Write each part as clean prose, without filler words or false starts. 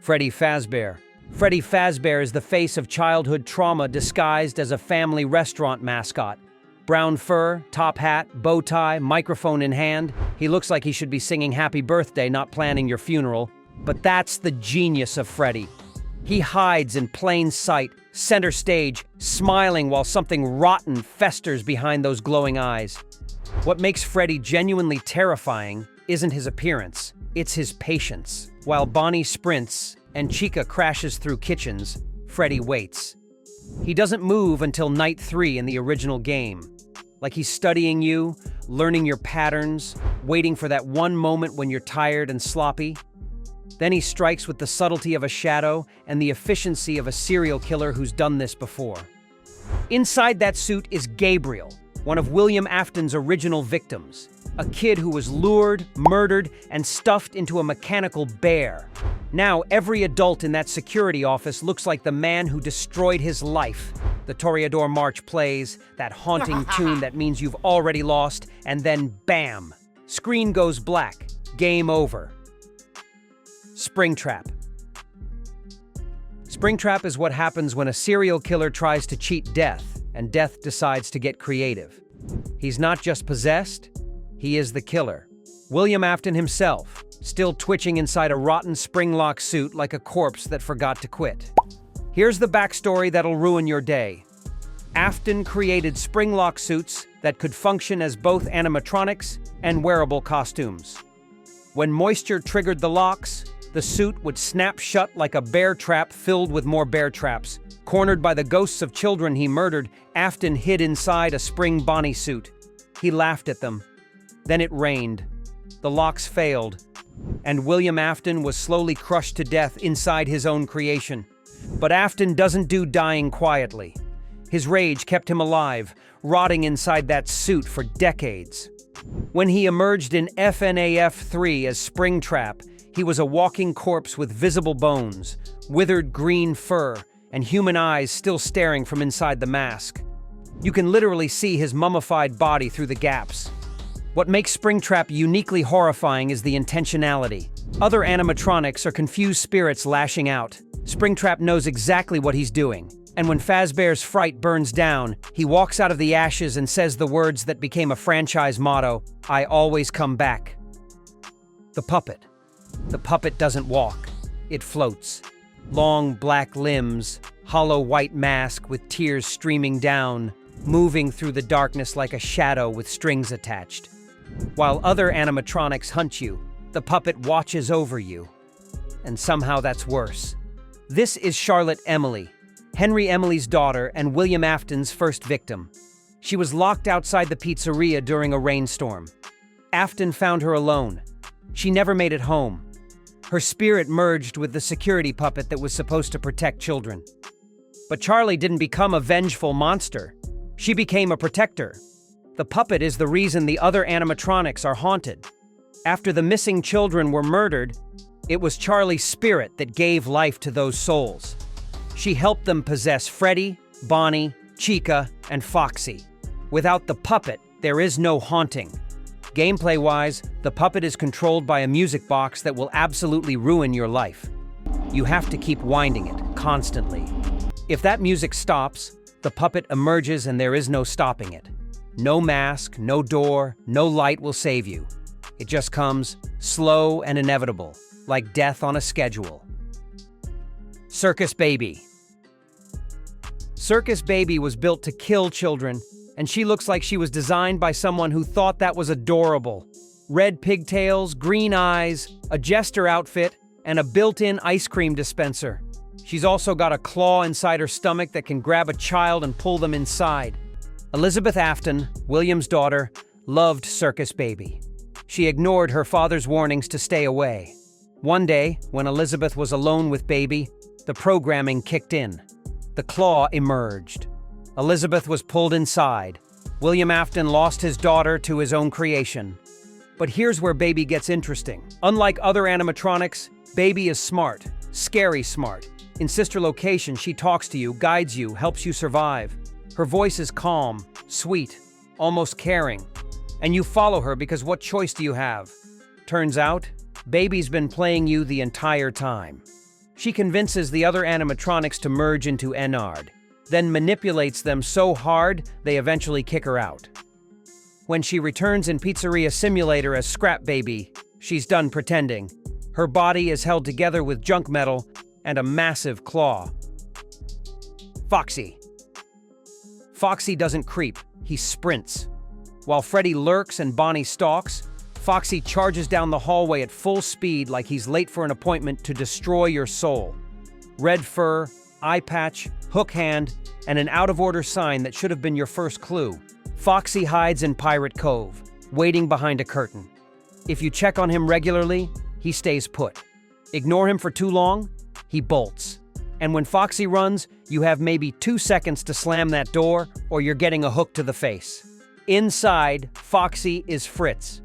Freddy Fazbear. Freddy Fazbear is the face of childhood trauma disguised as a family restaurant mascot. Brown fur, top hat, bow tie, microphone in hand. He looks like he should be singing happy birthday, not planning your funeral. But that's the genius of Freddy. He hides in plain sight, center stage, smiling while something rotten festers behind those glowing eyes. What makes Freddy genuinely terrifying isn't his appearance, it's his patience. While Bonnie sprints and Chica crashes through kitchens, Freddy waits. He doesn't move until night 3 in the original game. Like he's studying you, learning your patterns, waiting for that one moment when you're tired and sloppy. Then he strikes with the subtlety of a shadow and the efficiency of a serial killer who's done this before. Inside that suit is Gabriel, one of William Afton's original victims. A kid who was lured, murdered, and stuffed into a mechanical bear. Now, every adult in that security office looks like the man who destroyed his life. The Toreador March plays, that haunting tune that means you've already lost, and then bam! Screen goes black. Game over. Springtrap. Springtrap is what happens when a serial killer tries to cheat death, and death decides to get creative. He's not just possessed, he is the killer. William Afton himself, still twitching inside a rotten spring-lock suit like a corpse that forgot to quit. Here's the backstory that'll ruin your day. Afton created spring-lock suits that could function as both animatronics and wearable costumes. When moisture triggered the locks, the suit would snap shut like a bear trap filled with more bear traps. Cornered by the ghosts of children he murdered, Afton hid inside a spring Bonnie suit. He laughed at them. Then it rained. The locks failed, and William Afton was slowly crushed to death inside his own creation. But Afton doesn't do dying quietly. His rage kept him alive, rotting inside that suit for decades. When he emerged in FNAF 3 as Springtrap, he was a walking corpse with visible bones, withered green fur, and human eyes still staring from inside the mask. You can literally see his mummified body through the gaps. What makes Springtrap uniquely horrifying is the intentionality. Other animatronics are confused spirits lashing out. Springtrap knows exactly what he's doing. And when Fazbear's fright burns down, he walks out of the ashes and says the words that became a franchise motto, "I always come back." The puppet. The puppet doesn't walk. It floats. Long black limbs, hollow white mask with tears streaming down, moving through the darkness like a shadow with strings attached. While other animatronics hunt you, the puppet watches over you. And somehow that's worse. This is Charlotte Emily, Henry Emily's daughter and William Afton's first victim. She was locked outside the pizzeria during a rainstorm. Afton found her alone. She never made it home. Her spirit merged with the security puppet that was supposed to protect children. But Charlie didn't become a vengeful monster. She became a protector. The puppet is the reason the other animatronics are haunted. After the missing children were murdered, it was Charlie's spirit that gave life to those souls. She helped them possess Freddy, Bonnie, Chica, and Foxy. Without the puppet, there is no haunting. Gameplay-wise, the puppet is controlled by a music box that will absolutely ruin your life. You have to keep winding it, constantly. If that music stops, the puppet emerges and there is no stopping it. No mask, no door, no light will save you. It just comes, slow and inevitable, like death on a schedule. Circus Baby. Circus Baby was built to kill children, and she looks like she was designed by someone who thought that was adorable. Red pigtails, green eyes, a jester outfit, and a built-in ice cream dispenser. She's also got a claw inside her stomach that can grab a child and pull them inside. Elizabeth Afton, William's daughter, loved Circus Baby. She ignored her father's warnings to stay away. One day, when Elizabeth was alone with Baby, the programming kicked in. The claw emerged. Elizabeth was pulled inside. William Afton lost his daughter to his own creation. But here's where Baby gets interesting. Unlike other animatronics, Baby is smart, scary smart. In Sister Location, she talks to you, guides you, helps you survive. Her voice is calm, sweet, almost caring. And you follow her because what choice do you have? Turns out, Baby's been playing you the entire time. She convinces the other animatronics to merge into Ennard, then manipulates them so hard they eventually kick her out. When she returns in Pizzeria Simulator as Scrap Baby, she's done pretending. Her body is held together with junk metal and a massive claw. Foxy. Foxy doesn't creep, he sprints. While Freddy lurks and Bonnie stalks, Foxy charges down the hallway at full speed like he's late for an appointment to destroy your soul. Red fur, eye patch, hook hand, and an out-of-order sign that should have been your first clue. Foxy hides in Pirate Cove, waiting behind a curtain. If you check on him regularly, he stays put. Ignore him for too long, he bolts. And when Foxy runs, you have maybe 2 seconds to slam that door, or you're getting a hook to the face. Inside, Foxy is Fritz,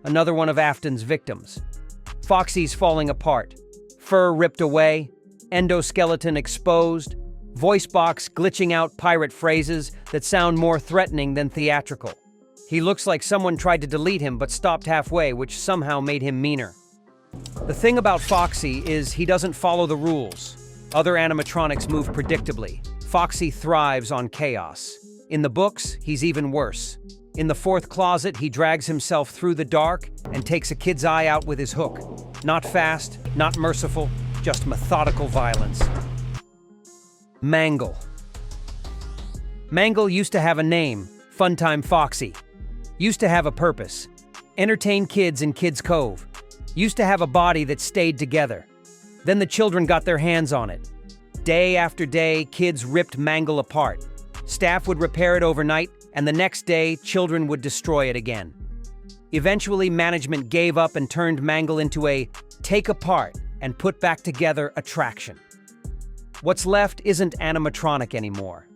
another one of Afton's victims. Foxy's falling apart, fur ripped away, endoskeleton exposed, voice box glitching out pirate phrases that sound more threatening than theatrical. He looks like someone tried to delete him but stopped halfway, which somehow made him meaner. The thing about Foxy is he doesn't follow the rules. Other animatronics move predictably. Foxy thrives on chaos. In the books, he's even worse. In the fourth closet, he drags himself through the dark and takes a kid's eye out with his hook. Not fast, not merciful, just methodical violence. Mangle. Mangle used to have a name, Funtime Foxy. Used to have a purpose. Entertain kids in Kids Cove. Used to have a body that stayed together. Then the children got their hands on it. Day after day, kids ripped Mangle apart. Staff would repair it overnight, and the next day, children would destroy it again. Eventually, management gave up and turned Mangle into a take apart and put back together attraction. What's left isn't animatronic anymore.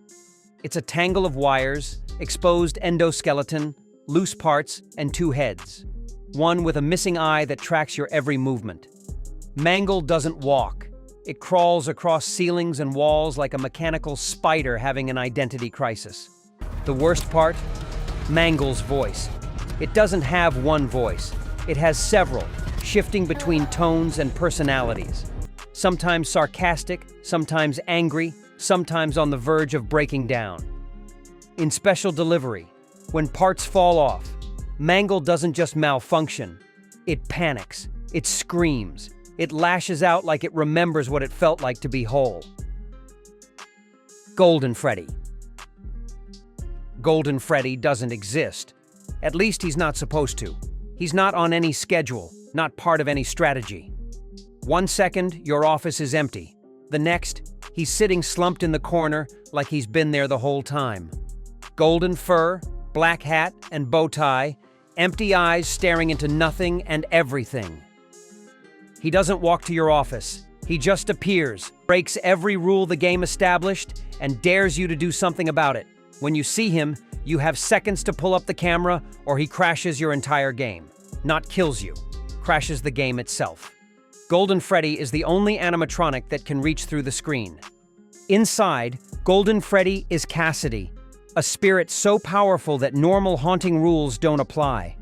It's a tangle of wires, exposed endoskeleton, loose parts, and 2 heads. One with a missing eye that tracks your every movement. Mangle doesn't walk. It crawls across ceilings and walls like a mechanical spider having an identity crisis. The worst part? Mangle's voice. It doesn't have one voice. It has several, shifting between tones and personalities. Sometimes sarcastic, sometimes angry, sometimes on the verge of breaking down. In special delivery, when parts fall off, Mangle doesn't just malfunction. It panics. It screams. It lashes out like it remembers what it felt like to be whole. Golden Freddy. Golden Freddy doesn't exist. At least he's not supposed to. He's not on any schedule, not part of any strategy. 1 second, your office is empty. The next, he's sitting slumped in the corner like he's been there the whole time. Golden fur, black hat, and bow tie, empty eyes staring into nothing and everything. He doesn't walk to your office. He just appears, breaks every rule the game established, and dares you to do something about it. When you see him, you have seconds to pull up the camera, or he crashes your entire game. Not kills you, crashes the game itself. Golden Freddy is the only animatronic that can reach through the screen. Inside, Golden Freddy is Cassidy, a spirit so powerful that normal haunting rules don't apply.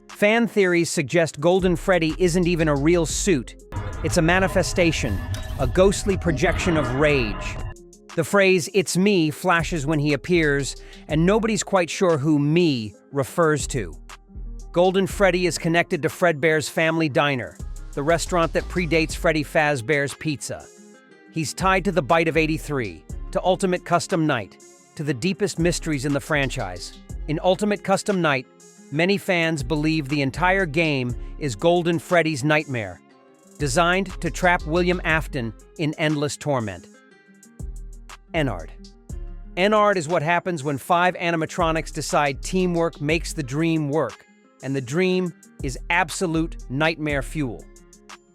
Fan theories suggest Golden Freddy isn't even a real suit. It's a manifestation, a ghostly projection of rage. The phrase, "it's me," flashes when he appears, and nobody's quite sure who "me" refers to. Golden Freddy is connected to Fredbear's Family Diner, the restaurant that predates Freddy Fazbear's Pizza. He's tied to the Bite of '83, to Ultimate Custom Night, to the deepest mysteries in the franchise. In Ultimate Custom Night, many fans believe the entire game is Golden Freddy's nightmare, designed to trap William Afton in endless torment. Ennard. Ennard is what happens when 5 animatronics decide teamwork makes the dream work, and the dream is absolute nightmare fuel.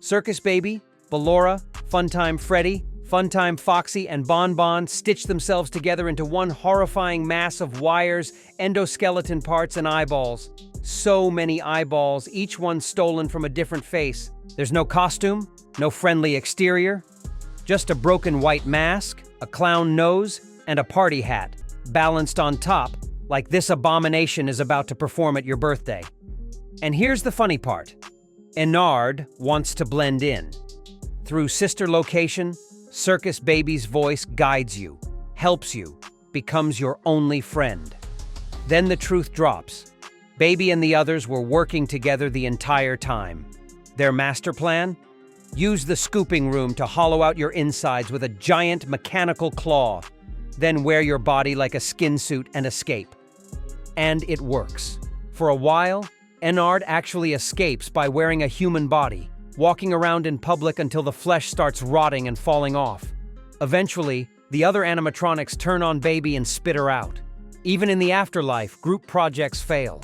Circus Baby, Ballora, Funtime Freddy, Funtime Foxy, and Bon Bon stitch themselves together into one horrifying mass of wires, endoskeleton parts, and eyeballs. So many eyeballs, each one stolen from a different face. There's no costume, no friendly exterior, just a broken white mask, a clown nose, and a party hat, balanced on top, like this abomination is about to perform at your birthday. And here's the funny part. Ennard wants to blend in. Through sister location, Circus Baby's voice guides you, helps you, becomes your only friend. Then the truth drops. Baby and the others were working together the entire time. Their master plan? Use the scooping room to hollow out your insides with a giant mechanical claw, then wear your body like a skin suit and escape. And it works. For a while, Ennard actually escapes by wearing a human body, walking around in public until the flesh starts rotting and falling off. Eventually, the other animatronics turn on Baby and spit her out. Even in the afterlife, group projects fail.